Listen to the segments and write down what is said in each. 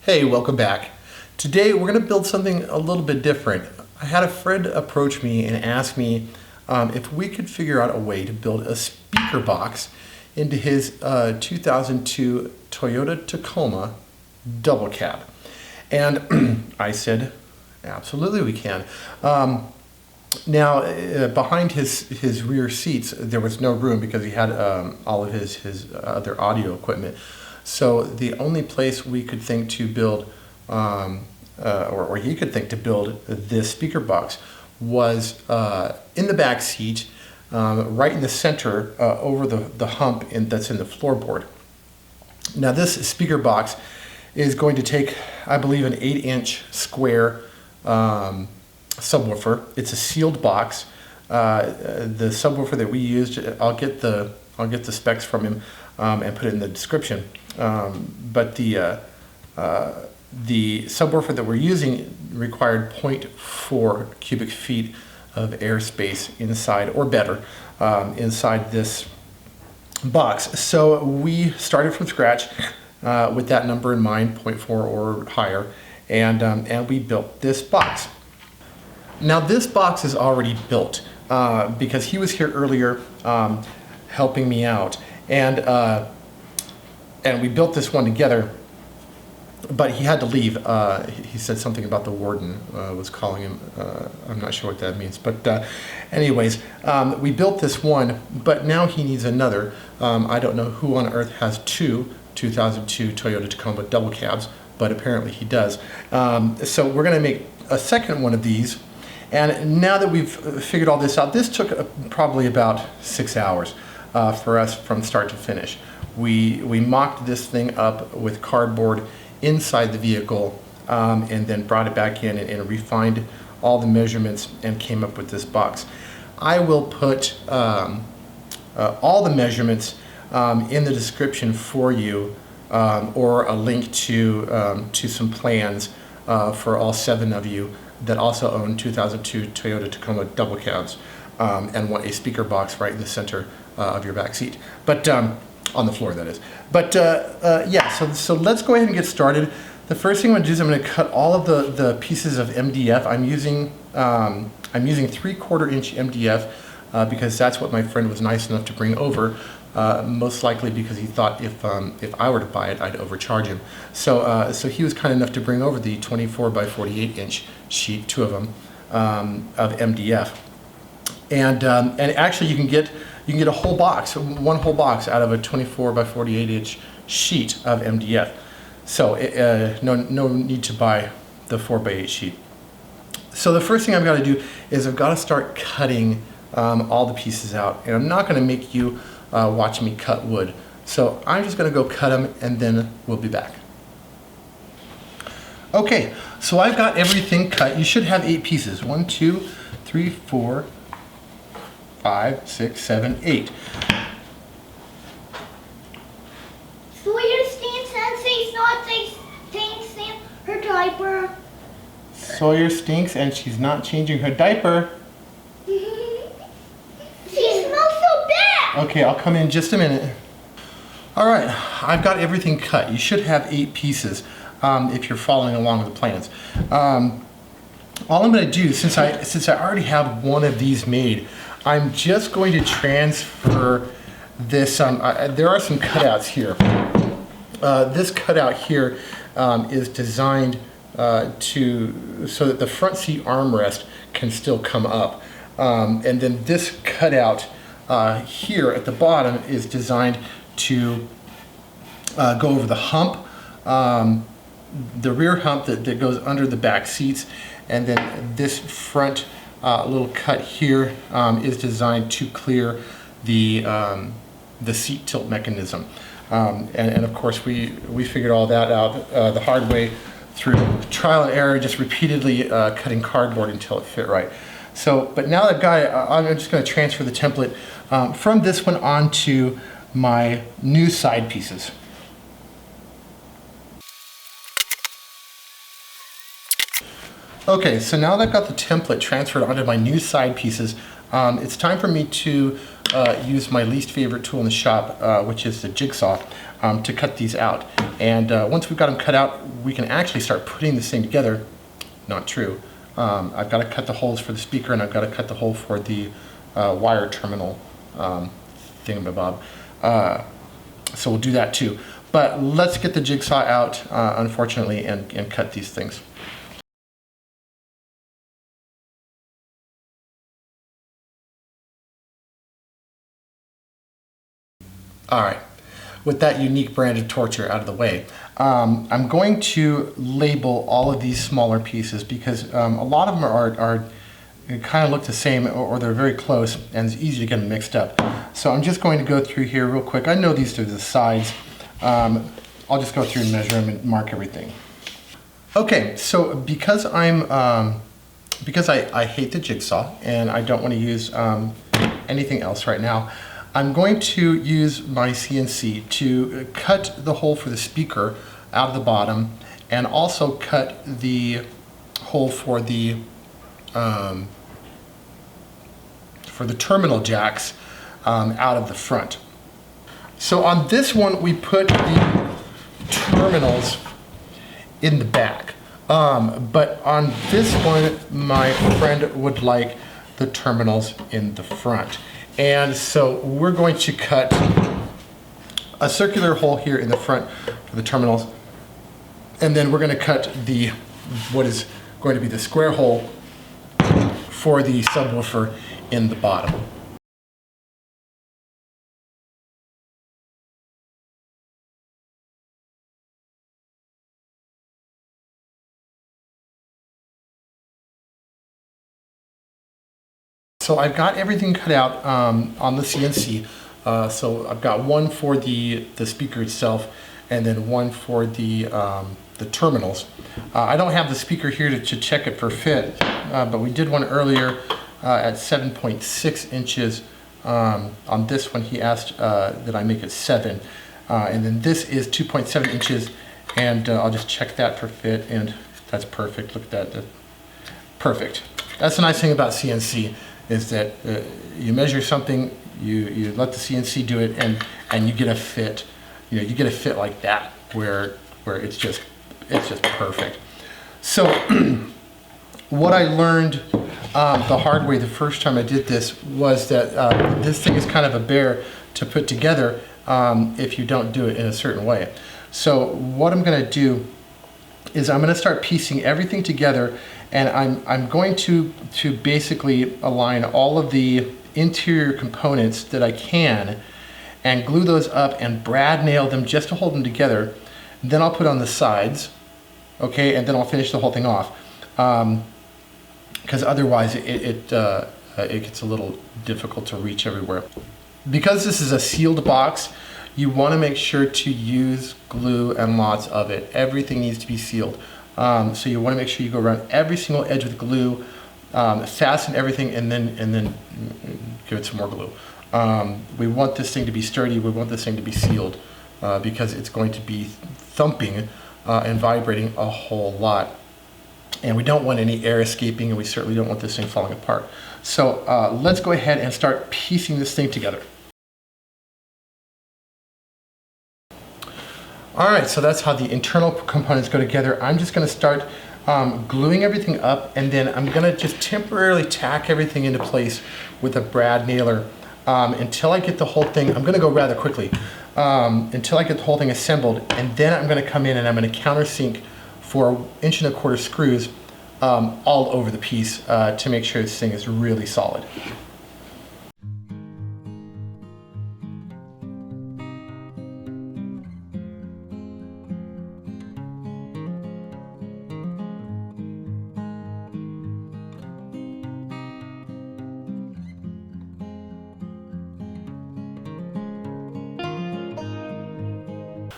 Hey, welcome back. Today we're going to build something a little bit different. I had a friend approach me and ask me if we could figure out a way to build a speaker box into his 2002 Toyota Tacoma Double Cab. And I said, absolutely we can. Now, behind his rear seats, there was no room because he had all of his other audio equipment. So the only place we could think to build, or he could think to build this speaker box was in the back seat, right in the center, over the hump that's in the floorboard. Now this speaker box is going to take, I believe, an 8-inch square subwoofer. It's a sealed box. The subwoofer that we used, I'll get the specs from him and put it in the description. But the subwoofer that we're using required 0.4 cubic feet of airspace inside, or better, inside this box. So we started from scratch with that number in mind, 0.4 or higher, and we built this box. Now this box is already built because he was here earlier helping me out, and we built this one together, but he had to leave. He said something about the warden was calling him. I'm not sure what that means, but anyways, we built this one, but now he needs another. I don't know who on earth has two 2002 Toyota Tacoma Double Cabs, but apparently he does. So we're gonna make a second one of these. And now that we've figured all this out, this took probably about 6 hours for us from start to finish. We mocked this thing up with cardboard inside the vehicle and then brought it back in and refined all the measurements and came up with this box. I will put all the measurements in the description for you, or a link to some plans for all 7 of you that also own 2002 Toyota Tacoma Double Cabs and want a speaker box right in the center of your back seat. But on the floor, that is. But yeah, so let's go ahead and get started. The first thing I'm going to do is I'm going to cut all of the pieces of MDF. I'm using 3/4 inch MDF because that's what my friend was nice enough to bring over. Most likely because he thought if I were to buy it, I'd overcharge him. So so he was kind enough to bring over the 24 by 48 inch sheet, 2 of them, of MDF. And actually you can get a whole box, one whole box out of a 24 by 48 inch sheet of MDF. So no need to buy the 4 by 8 sheet. So the first thing I've got to do is I've got to start cutting all the pieces out. And I'm not going to make you watch me cut wood. So I'm just going to go cut them and then we'll be back. Okay, so I've got everything cut. You should have 8 pieces. 1, 2, 3, 4, 5, 6, 7, 8. Sawyer stinks and she's not changing her diaper. Sawyer stinks and she's not changing her diaper. She smells so bad. Okay, I'll come in just a minute. All right, I've got everything cut. You should have 8 pieces if you're following along with the plans. All I'm going to do, since I already have one of these made, I'm just going to transfer this. There are some cutouts here. This cutout here is designed so that the front seat armrest can still come up. And then this cutout here at the bottom is designed to go over the hump, the rear hump that goes under the back seats, and then this front little cut here is designed to clear the seat tilt mechanism. And of course we figured all that out the hard way through trial and error, just repeatedly cutting cardboard until it fit right. So, but now that I've got it, I'm just going to transfer the template from this one onto my new side pieces. Okay, so now that I've got the template transferred onto my new side pieces, it's time for me to use my least favorite tool in the shop, which is the jigsaw. to cut these out. And once we've got them cut out, we can actually start putting this thing together. Not true. I've got to cut the holes for the speaker, and I've got to cut the hole for the wire terminal thingamabob. So we'll do that too. But let's get the jigsaw out, unfortunately, and cut these things. All right, with that unique brand of torture out of the way, I'm going to label all of these smaller pieces because a lot of them are kind of look the same, or they're very close, and it's easy to get them mixed up. So I'm just going to go through here real quick. I know these are the sides. I'll just go through and measure them and mark everything. Okay, so because I hate the jigsaw and I don't want to use anything else right now, I'm going to use my CNC to cut the hole for the speaker out of the bottom, and also cut the hole for the terminal jacks out of the front. So on this one, we put the terminals in the back. But on this one, my friend would like the terminals in the front. And so we're going to cut a circular hole here in the front for the terminals. And then we're going to cut what is going to be the square hole for the subwoofer in the bottom. So I've got everything cut out on the CNC. So I've got one for the speaker itself, and then one for the terminals. I don't have the speaker here to check it for fit, but we did one earlier at 7.6 inches. On this one, he asked that I make it 7. And then this is 2.7 inches, and I'll just check that for fit, and that's perfect. Look at that. Perfect. That's the nice thing about CNC, is that you measure something, you let the CNC do it, and you get a fit. You know, you get a fit like that where it's just perfect. So what I learned the hard way the first time I did this was that this thing is kind of a bear to put together if you don't do it in a certain way. So what I'm going to do is I'm going to start piecing everything together, and I'm going to basically align all of the interior components that I can and glue those up and brad nail them just to hold them together. Then I'll put on the sides, okay, and then I'll finish the whole thing off, because otherwise it gets a little difficult to reach everywhere. Because this is a sealed box, you want to make sure to use glue and lots of it. Everything needs to be sealed. So you want to make sure you go around every single edge with glue, fasten everything, and then give it some more glue. We want this thing to be sturdy. We want this thing to be sealed because it's going to be thumping and vibrating a whole lot. And we don't want any air escaping, and we certainly don't want this thing falling apart. So let's go ahead and start piecing this thing together. All right, so that's how the internal components go together. I'm just going to start gluing everything up, and then I'm going to just temporarily tack everything into place with a brad nailer until I get the whole thing. I'm going to go rather quickly until I get the whole thing assembled, and then I'm going to come in and I'm going to countersink for 1 1/4" screws all over the piece to make sure this thing is really solid.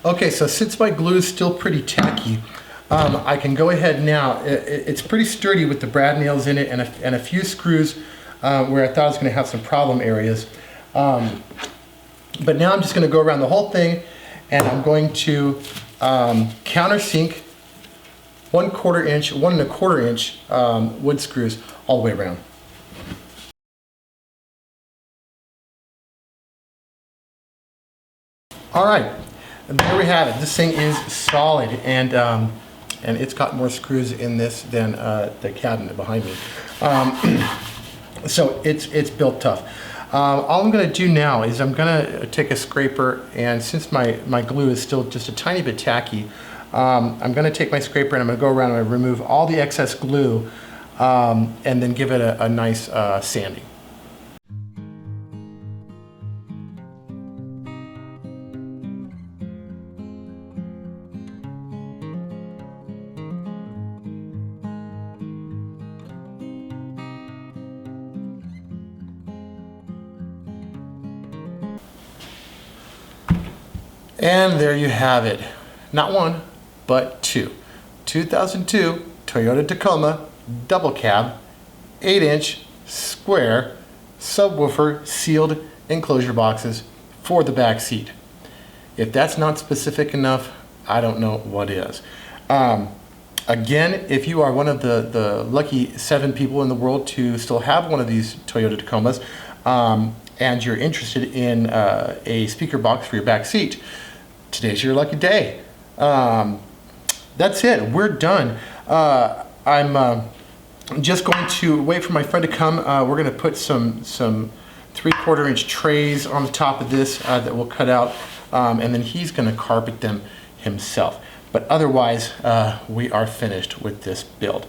Okay, so since my glue is still pretty tacky, I can go ahead now. It's pretty sturdy with the brad nails in it and a few screws where I thought I was going to have some problem areas. But now I'm just going to go around the whole thing, and I'm going to countersink 1/4 inch, 1 1/4 inch wood screws all the way around. All right. there we have it. This thing is solid, and it's got more screws in this than the cabinet behind me. So it's built tough. All I'm going to do now is I'm going to take a scraper, and since my glue is still just a tiny bit tacky, I'm going to take my scraper and I'm going to go around and remove all the excess glue, and then give it a nice sanding. And there you have it. Not one, but two. 2002 Toyota Tacoma Double Cab, 8-inch square subwoofer sealed enclosure boxes for the back seat. If that's not specific enough, I don't know what is. Again, if you are one of the lucky 7 people in the world to still have one of these Toyota Tacomas, and you're interested in a speaker box for your back seat, today's your lucky day. That's it. We're done. I'm just going to wait for my friend to come. We're going to put some 3/4 inch trays on the top of this that we'll cut out, and then he's going to carpet them himself. But otherwise, we are finished with this build.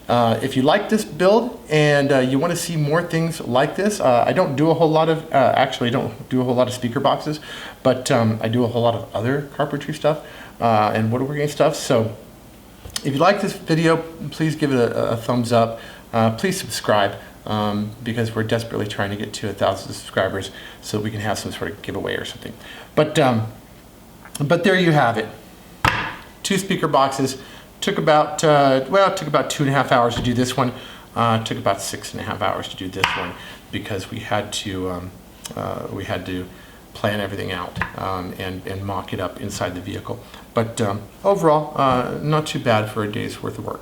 If you like this build and you want to see more things like this, I don't do a whole lot of, actually I don't do a whole lot of speaker boxes, but I do a whole lot of other carpentry stuff and woodworking stuff. So if you like this video, please give it a thumbs up. Please subscribe, because we're desperately trying to get to 1,000 subscribers so we can have some sort of giveaway or something. But there you have it. 2 speaker boxes. Took about, it took about 2.5 hours to do this one. Took about 6.5 hours to do this one because we had to plan everything out and mock it up inside the vehicle. But overall, not too bad for a day's worth of work.